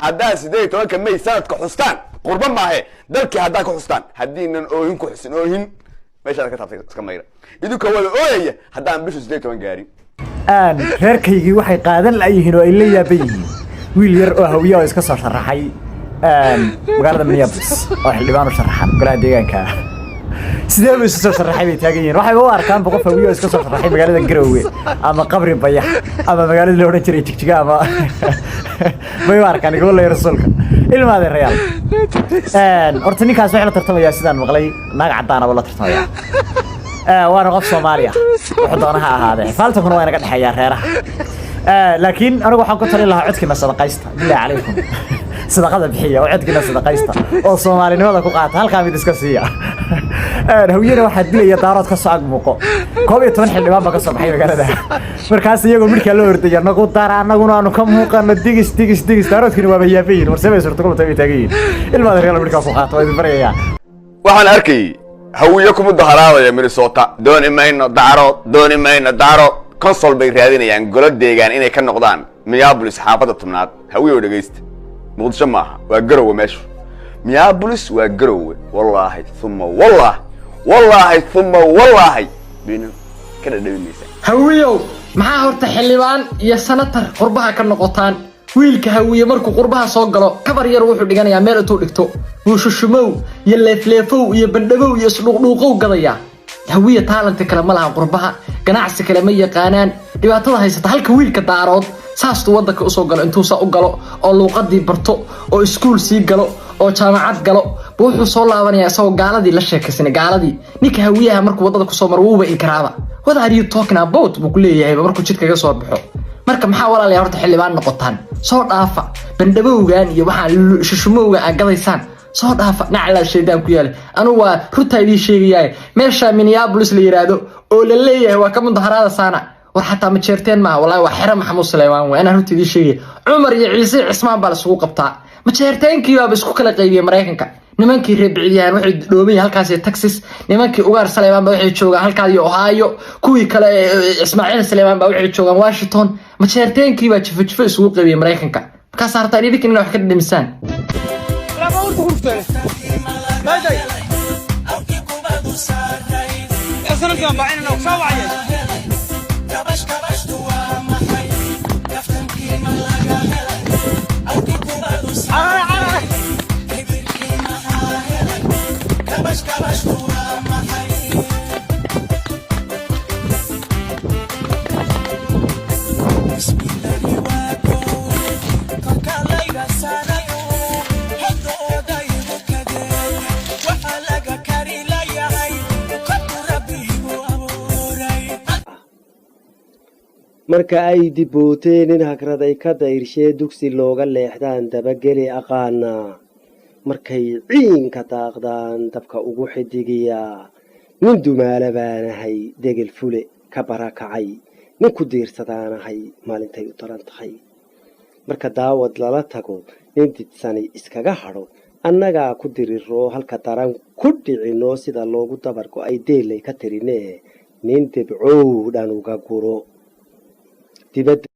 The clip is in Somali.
haddaan 18 May sanadka xustaan qurban maahe dalkii haddaan ku xustaan haddiinan oohin ku xusin oohin meeshaan ka taabtay iska mayra idinka wada ooyaya haddaan bisha 18 gaarin reerkaygii waxay qaadan layihiin oo ay la yaaban yihiin wiil yar oo hawiye oo iska soo sharaxay magaalada Minneapolis oo xildhibaan u sharaxan golaha deegaanka sidee buu soo sharaxay bay taagan yihiin waxay u arkaan boqof hawiye oo iska soo sharaxay magaalada Garowe ama qabri bayax ama magaalada la oran jiray Jigjiga ama bay u arkaan gobolka rasuulka ilmaade real horta ninkaas waxa la tartamaya sidaan maqlay naag cadaan ah la tartamaya وانا قف صوماليا وحضانها هذا فالتكون وانا قد حيا ريرها لكن انا waxaan ku talin lahaa codkina sadaqaysta billahi alaykum sadaqada bixiya oo codkina sadaqaysta oo Soomaalinimada ku qaata halka mid iska siiya hawiyada waxa dilaya daarad ka soo muuqo 12 xildhibaan ka soo baxay magaalada markaas iyagu markii la ordaya nagu daara anaguna aanu ka muuqano digis daaradkina waa bayaabeen warsabay suurto ku taagayeen ilmaada reer markaa ku qaata way barayaya waxaan arkay hawiye kuma daharaadaya Minnesota dooni mayno daaro console bay raadinayaan golo deegaan inay ka noqdaan Minneapolis xaafada tumnaad hawiye oo dhageysta muqdisho maaha waa Garowe meeshu Minneapolis waa Garowe wallahi thumma wallahi bina kada dhaweynaysa hawiyo maxaa horta xildhibaan iyo senator qurbaha ka noqotaan wiilka hawiye markuu qurbaha soo galo kabar yar wuxuu dhiganayaa meel intuu dhigto wuxuushumow iyo leefleefow iyo bandhabow iyo isdhuqdhuuqow gadaya hawiye talent kale ma laha qurbaha ganacsi kale ma yaqaanaan dhibaatada haysata halka wiilka daarood saastu wadanka u soo galo intuu sa u galo oo luuqadii barto oo iskuul sii galo oo jaamacad galo wuxuu soo laabanayaa isagoo gaaladii la sheekaysan gaaladii ninka hawiyaha markuu wadada ku soo maro wuuba inkaraaba what are you talking about buu ku leeyahay markuu jidka ka soo baxo marka maxaa walaalayaal horta xildhibaan noqotaan soo dhaafa bandhabowgan iyo waxa shushumowga aan gadaysaan soo dhaafa nacla sheedaan ku yaal anu waa runta idin sheegayay meesha Minneapolis la yiraahdo oo la leeyahay waa ka mudaharaada saana war xataa ma jeerteen ma wallahi waa xira Maxamed Suleymaan waa ana runta idin sheegay Umar iyo Ciise Cismaan baa la isugu qabtaa ma jeerteenkii waa isku kala qaybiyay Mareykanka nimankii reer biciidiyaan waxay dhoobay halkaas ee Texas nimankii ugaar Suleymaan baa waxay joogaan halkaas iyo Ohio kuwii kale Ismaaciil Suleymaan baa waxay joogaan Washington ma jeerteenkii baa jifo isugu qaybiyay Mareykanka ka saartaa idinka inay wax ka dhimisaan marka ay dibooteen in hagraday ka dayrshay dugsi looga leexdaan dabageli aqaana markay ciinka daaqdaan dabka ugu xidigiya nin dumaala baanahay degel fule ka barakacay nin ku diirsadaanahay maalintay u daran tahay marka daawad lala tago nin didsani iskaga hadho annagaa ku diriro halka daran ku dhicino sida loogu dabarko ay deelay ka tirinee nin dibcow dhan uga guro dibadda